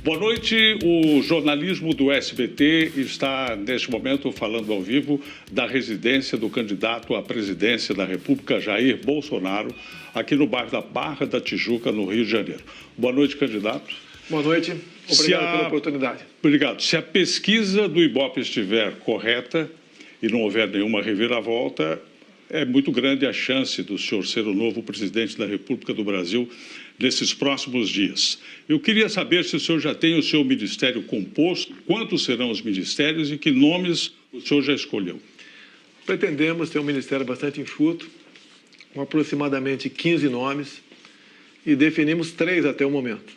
Boa noite. O jornalismo do SBT está, neste momento, falando ao vivo da residência do candidato à presidência da República, Jair Bolsonaro, aqui no bairro da Barra da Tijuca, no Rio de Janeiro. Boa noite, candidato. Boa noite. Obrigado pela oportunidade. Obrigado. Se a pesquisa do Ibope estiver correta e não houver nenhuma reviravolta, é muito grande a chance do senhor ser o novo presidente da República do Brasil nesses próximos dias. Eu queria saber se o senhor já tem o seu ministério composto, quantos serão os ministérios e que nomes o senhor já escolheu. Pretendemos ter um ministério bastante enxuto, com aproximadamente 15 nomes, e definimos 3 até o momento.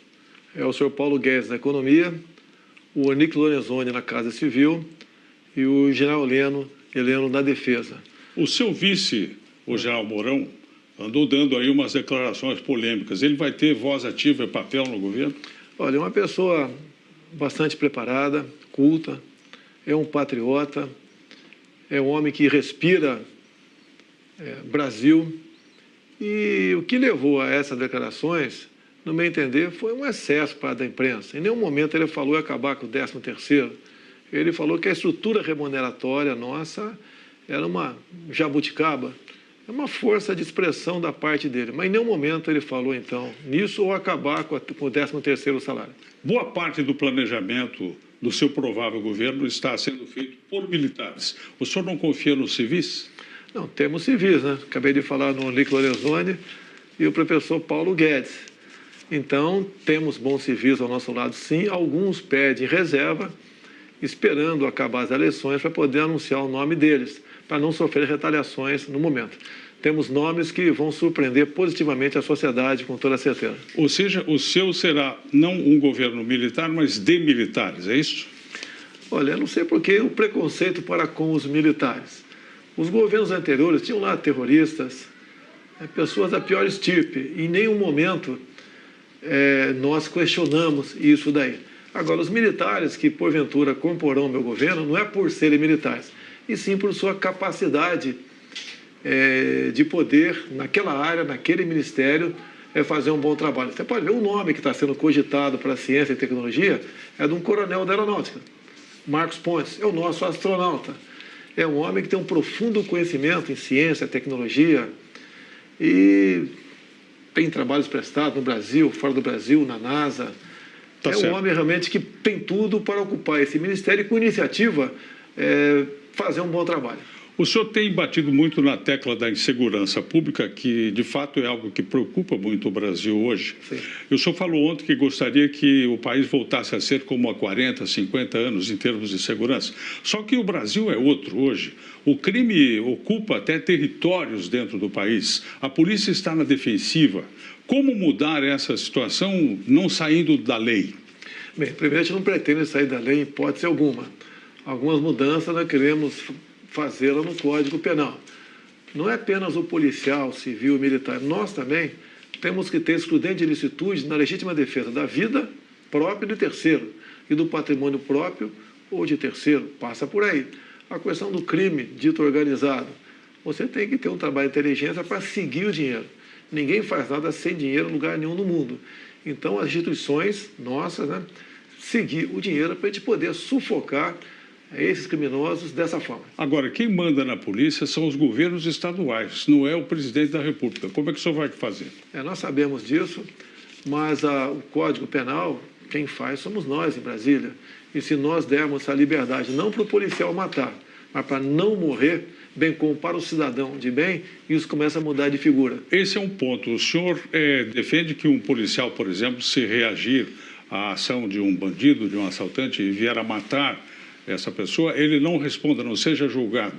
É o senhor Paulo Guedes na Economia, o Onyx Lorenzoni na Casa Civil e o general Heleno na Defesa. O seu vice, o general Mourão, andou dando aí umas declarações polêmicas. Ele vai ter voz ativa e papel no governo? Olha, é uma pessoa bastante preparada, culta, é um patriota, é um homem que respira Brasil. E o que levou a essas declarações, no meu entender, foi um excesso da imprensa. Em nenhum momento ele falou em acabar com o 13º. Ele falou que a estrutura remuneratória nossa era uma jabuticaba. É uma força de expressão da parte dele, mas em nenhum momento ele falou, então, nisso ou acabar com o 13º salário. Boa parte do planejamento do seu provável governo está sendo feito por militares. O senhor não confia nos civis? Não, temos civis, né? Acabei de falar no Onyx Lorenzoni e o professor Paulo Guedes. Então, temos bons civis ao nosso lado, sim. Alguns pedem reserva, esperando acabar as eleições para poder anunciar o nome deles, para não sofrer retaliações no momento. Temos nomes que vão surpreender positivamente a sociedade, com toda certeza. Ou seja, o seu será não um governo militar, mas de militares, é isso? Olha, eu não sei por que o preconceito para com os militares. Os governos anteriores tinham lá terroristas, pessoas da pior estirpe. Em nenhum momento nós questionamos isso daí. Agora, os militares que, porventura, comporão o meu governo, não é por serem militares, e sim por sua capacidade de poder, naquela área, naquele ministério, fazer um bom trabalho. Você pode ver o nome que está sendo cogitado para a ciência e tecnologia é de um coronel da aeronáutica, Marcos Pontes, é o nosso astronauta. É um homem que tem um profundo conhecimento em ciência, tecnologia, e tem trabalhos prestados no Brasil, fora do Brasil, na NASA. Tá certo. Um homem realmente que tem tudo para ocupar esse ministério e, com iniciativa, fazer um bom trabalho. O senhor tem batido muito na tecla da insegurança pública, que de fato é algo que preocupa muito o Brasil hoje. Sim. O senhor falou ontem que gostaria que o país voltasse a ser como há 40, 50 anos em termos de segurança. Só que o Brasil é outro hoje. O crime ocupa até territórios dentro do país. A polícia está na defensiva. Como mudar essa situação não saindo da lei? Bem, primeiro, a gente não pretende sair da lei em hipótese alguma. Algumas mudanças nós queremos fazê-la no Código Penal. Não é apenas o policial, civil e militar. Nós também temos que ter excludente de ilicitude na legítima defesa da vida própria de terceiro e do patrimônio próprio ou de terceiro. Passa por aí. A questão do crime dito organizado. Você tem que ter um trabalho de inteligência para seguir o dinheiro. Ninguém faz nada sem dinheiro em lugar nenhum no mundo. Então, as instituições nossas, seguir o dinheiro para a gente poder sufocar esses criminosos dessa forma. Agora, quem manda na polícia são os governos estaduais, não é o presidente da República. Como é que o senhor vai fazer? Nós sabemos disso, mas o Código Penal, quem faz somos nós em Brasília. E se nós dermos essa liberdade, não para o policial matar, mas para não morrer, bem como para o cidadão de bem, isso começa a mudar de figura. Esse é um ponto. O senhor defende que um policial, por exemplo, se reagir à ação de um bandido, de um assaltante e vier a matar essa pessoa, ele não responda, não seja julgado.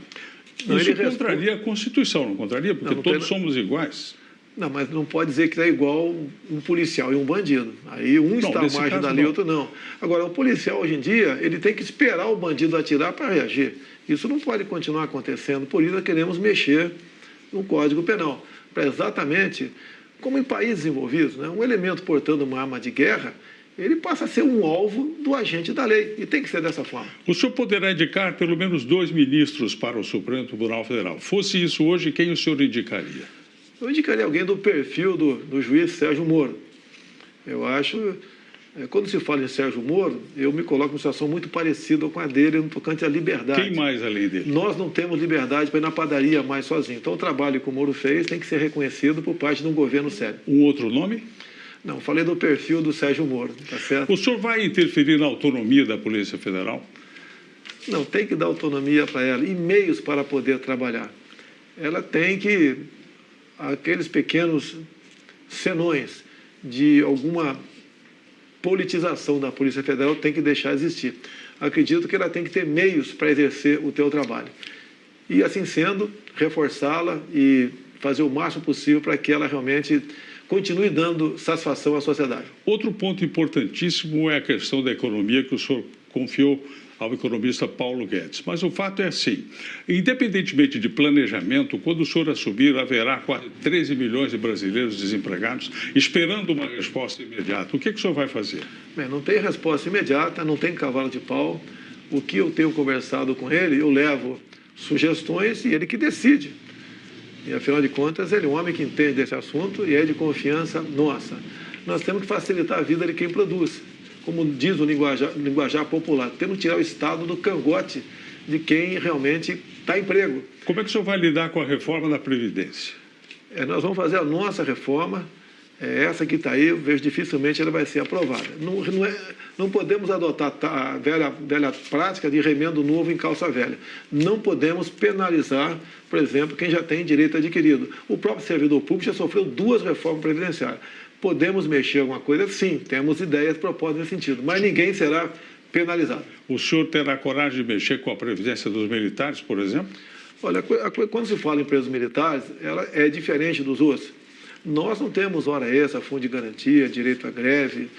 Não, isso contraria a Constituição, não contraria? Porque não todos somos iguais. Não, mas não pode dizer que é igual um policial e um bandido. Aí um está à margem da lei, outro não. Agora, o policial, hoje em dia, ele tem que esperar o bandido atirar para reagir. Isso não pode continuar acontecendo. Por isso, nós queremos mexer no Código Penal. Para exatamente, como em países desenvolvidos, um elemento portando uma arma de guerra, ele passa a ser um alvo do agente da lei. E tem que ser dessa forma. O senhor poderá indicar pelo menos 2 ministros para o Supremo Tribunal Federal. Fosse isso hoje, quem o senhor indicaria? Eu indicaria alguém do perfil do juiz Sérgio Moro. Eu acho Quando se fala em Sérgio Moro, eu me coloco em uma situação muito parecida com a dele no tocante à liberdade. Quem mais além dele? Nós não temos liberdade para ir na padaria mais sozinho. Então, o trabalho que o Moro fez tem que ser reconhecido por parte de um governo sério. Um outro nome? Não, falei do perfil do Sérgio Moro, tá certo? O senhor vai interferir na autonomia da Polícia Federal? Não, tem que dar autonomia para ela e meios para poder trabalhar. Ela tem que, aqueles pequenos senões de alguma politização da Polícia Federal tem que deixar existir. Acredito que ela tem que ter meios para exercer o teu trabalho. E, assim sendo, reforçá-la e fazer o máximo possível para que ela realmente continue dando satisfação à sociedade. Outro ponto importantíssimo é a questão da economia que o senhor confiou ao economista Paulo Guedes. Mas o fato é assim, independentemente de planejamento, quando o senhor assumir, haverá quase 13 milhões de brasileiros desempregados esperando uma resposta imediata. O que o senhor vai fazer? Bem, não tem resposta imediata, não tem cavalo de pau. O que eu tenho conversado com ele, eu levo sugestões e ele que decide. E, afinal de contas, ele é um homem que entende desse assunto e é de confiança nossa. Nós temos que facilitar a vida de quem produz. Como diz o linguajar popular, temos que tirar o Estado do cangote de quem realmente está em emprego. Como é que o senhor vai lidar com a reforma da Previdência? Nós vamos fazer a nossa reforma, essa que está aí, eu vejo dificilmente ela vai ser aprovada. Não podemos adotar a velha prática de remendo novo em calça velha. Não podemos penalizar, por exemplo, quem já tem direito adquirido. O próprio servidor público já sofreu 2 reformas previdenciárias. Podemos mexer alguma coisa? Sim, temos ideias propostas nesse sentido, mas ninguém será penalizado. O senhor terá coragem de mexer com a Previdência dos militares, por exemplo? Olha, quando se fala em presos militares, ela é diferente dos outros. Nós não temos hora extra, fundo de garantia, direito à greve,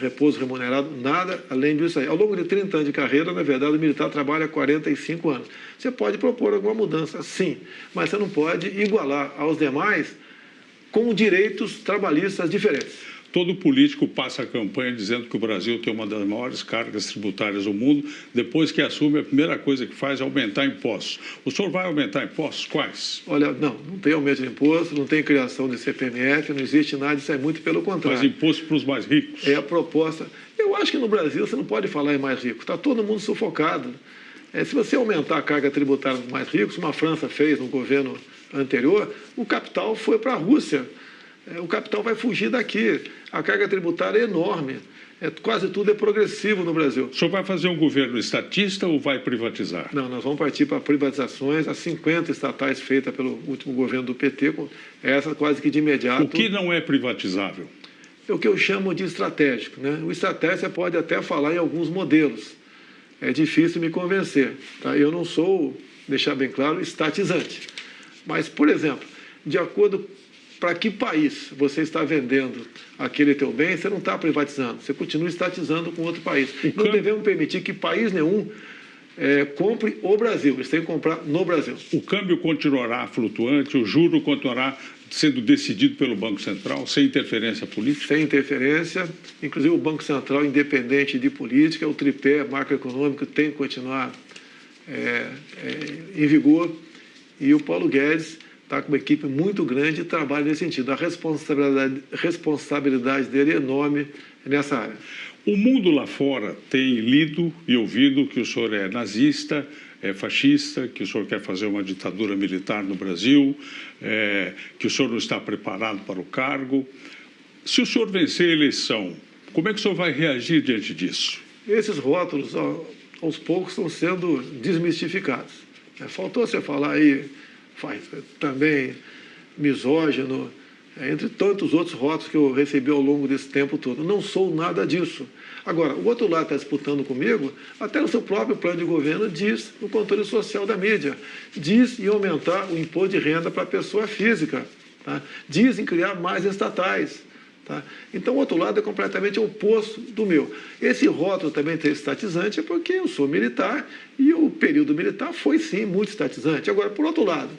repouso remunerado, nada além disso aí. Ao longo de 30 anos de carreira, na verdade, o militar trabalha 45 anos. Você pode propor alguma mudança, sim, mas você não pode igualar aos demais com direitos trabalhistas diferentes. Todo político passa a campanha dizendo que o Brasil tem uma das maiores cargas tributárias do mundo. Depois que assume, a primeira coisa que faz é aumentar impostos. O senhor vai aumentar impostos? Quais? Olha, não tem aumento de imposto, não tem criação de CPMF, não existe nada, isso é muito pelo contrário. Mas imposto para os mais ricos? É a proposta. Eu acho que no Brasil você não pode falar em mais rico, está todo mundo sufocado. Se você aumentar a carga tributária dos mais ricos, como a França fez no governo anterior, o capital foi para a Rússia. O capital vai fugir daqui. A carga tributária é enorme. Quase tudo é progressivo no Brasil. O senhor vai fazer um governo estatista ou vai privatizar? Não, nós vamos partir para privatizações. As 50 estatais feitas pelo último governo do PT, essa quase que de imediato. O que não é privatizável? É o que eu chamo de estratégico, né? O estratégico você pode até falar em alguns modelos. É difícil me convencer. Tá? Eu não sou, deixar bem claro, estatizante. Mas, por exemplo, de acordo para que país você está vendendo aquele teu bem, você não está privatizando, você continua estatizando com outro país. Não devemos permitir que país nenhum compre o Brasil, eles têm que comprar no Brasil. O câmbio continuará flutuante, o juro continuará sendo decidido pelo Banco Central, sem interferência política? Sem interferência, inclusive o Banco Central, independente de política, o tripé macroeconômico tem que continuar em vigor, e o Paulo Guedes está com uma equipe muito grande e trabalha nesse sentido. A responsabilidade dele é enorme nessa área. O mundo lá fora tem lido e ouvido que o senhor é nazista, é fascista, que o senhor quer fazer uma ditadura militar no Brasil, que o senhor não está preparado para o cargo. Se o senhor vencer a eleição, como é que o senhor vai reagir diante disso? Esses rótulos, aos poucos, estão sendo desmistificados. Faltou você falar aí, também misógino, entre tantos outros rótulos que eu recebi ao longo desse tempo todo. Não sou nada disso. Agora, o outro lado está disputando comigo, até no seu próprio plano de governo, diz no controle social da mídia, diz em aumentar o imposto de renda para a pessoa física, tá? Diz em criar mais estatais. Tá? Então, o outro lado é completamente oposto do meu. Esse rótulo também ter estatizante é porque eu sou militar e o período militar foi, sim, muito estatizante. Agora, por outro lado,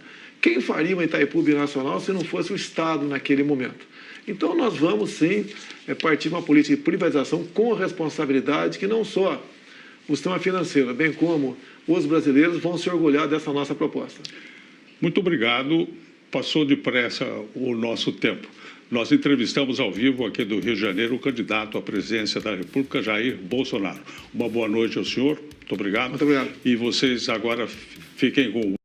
quem faria uma Itaipu binacional se não fosse o Estado naquele momento? Então, nós vamos, sim, partir de uma política de privatização com responsabilidade que não só o sistema financeiro, bem como os brasileiros vão se orgulhar dessa nossa proposta. Muito obrigado. Passou depressa o nosso tempo. nós entrevistamos ao vivo aqui do Rio de Janeiro o candidato à presidência da República, Jair Bolsonaro. Uma boa noite ao senhor, muito obrigado. Muito obrigado. E vocês agora fiquem com